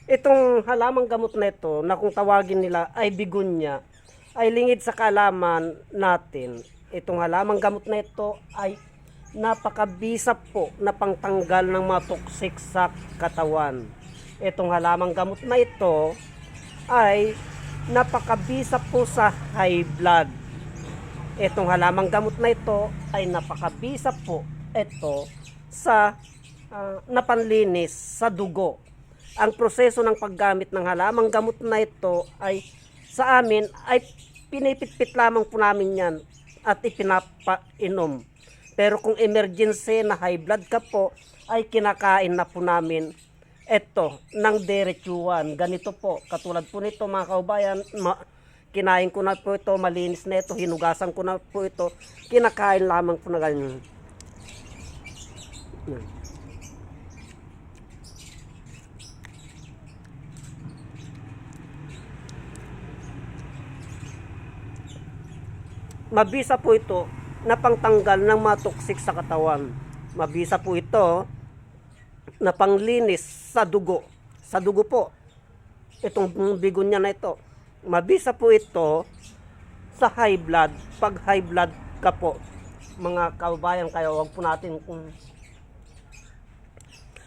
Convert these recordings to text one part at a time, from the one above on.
Itong halamang gamot na ito, na kung tawagin nila ay bigunya, ay lingid sa kaalaman natin. Itong halamang gamot na ito ay napakabisa po na pangtanggal ng mga toxic sa katawan. Itong halamang gamot na ito ay napakabisa po sa high blood. Itong halamang gamot na ito ay napakabisa po ito sa napanlinis sa dugo. Ang proseso ng paggamit ng halamang gamot na ito ay sa amin ay pinipitpit lamang po namin yan at ipinapainom. Pero kung emergency na high blood ka po, ay kinakain na po namin ito ng diretsuhan. Ganito po, katulad po nito mga kaubayan, kinain ko na po ito, malinis na ito, hinugasan ko na po ito, kinakain lamang po na ganyan. Mabisa po ito na pangtanggal ng mga toxic sa katawan. Mabisa po ito na panglinis sa dugo. Sa dugo po. Itong bigunya na ito. Mabisa po ito sa high blood. Pag high blood ka po, mga kaubayan, kaya wag po natin kung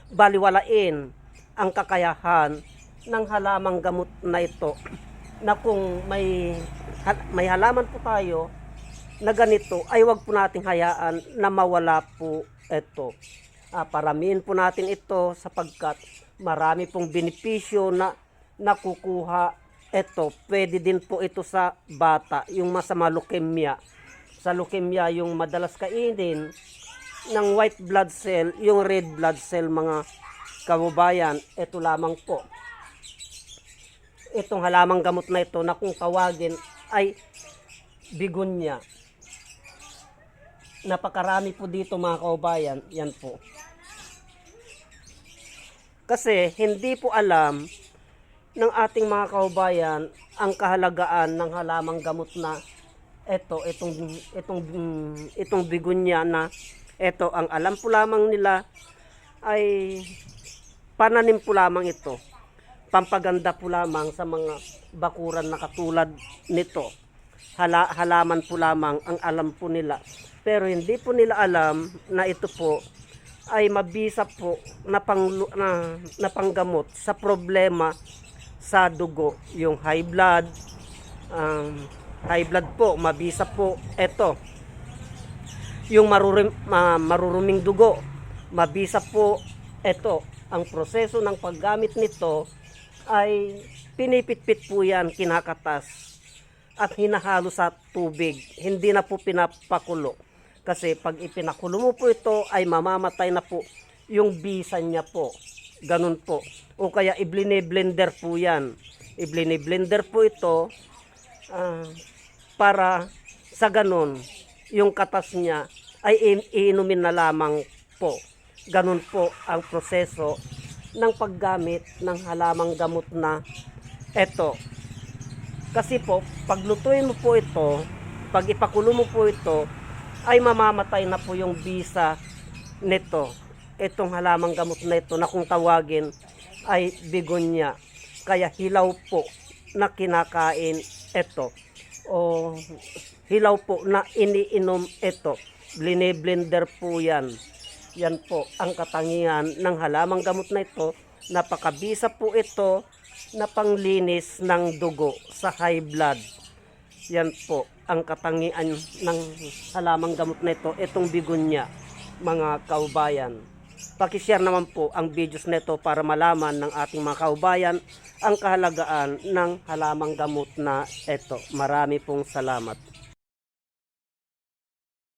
baliwalain ang kakayahan ng halamang gamot na ito, na kung may halaman po tayo na ganito, ay wag po nating hayaan na mawala po ito. Paramihin po natin ito sapagkat marami pong benepisyo na nakukuha ito. Pwede din po ito sa bata, yung masama leukemia. Sa leukemia, yung madalas kainin ng white blood cell, yung red blood cell, mga kababayan, ito lamang po. Itong halamang gamot na ito na kung tawagin ay bigunya. Napakarami po dito mga kaubayan, yan po. Kasi hindi po alam ng ating mga kaubayan ang kahalagaan ng halamang gamot na itong bigunya na ito. Ang alam po lamang nila ay pananim po lamang ito. Pampaganda po lamang sa mga bakuran na katulad nito. Halaman po lamang ang alam po nila. Pero hindi po nila alam na ito po ay mabisa po na panggamot sa problema sa dugo. Yung high blood po, mabisa po ito. Yung maruruming dugo, mabisa po ito. Ang proseso ng paggamit nito ay pinipitpit po yan, kinakatas at hinahalo sa tubig. Hindi na po pinapakulo. Kasi pag ipinakulo mo po ito, ay mamamatay na po yung bisa niya po. Ganun po. O kaya i-blender po yan. I-blender po ito para sa ganun, yung katas niya ay iinumin na lamang po. Ganun po ang proseso ng paggamit ng halamang gamot na ito. Kasi po, pag lutuin mo po ito, pag ipakulo mo po ito, ay mamamatay na po yung bisa nito. Itong halamang gamot na ito na kung tawagin ay bigunya. Kaya hilaw po na kinakain ito. O hilaw po na iniinom ito. Blender po yan. Yan po ang katangian ng halamang gamot na ito. Napakabisa po ito na panglinis ng dugo sa high blood. Yan po ang katangian ng halamang gamot na ito, itong bigunya, mga kaubayan. Pakishare naman po ang videos nito para malaman ng ating mga kaubayan ang kahalagaan ng halamang gamot na ito. Marami pong salamat.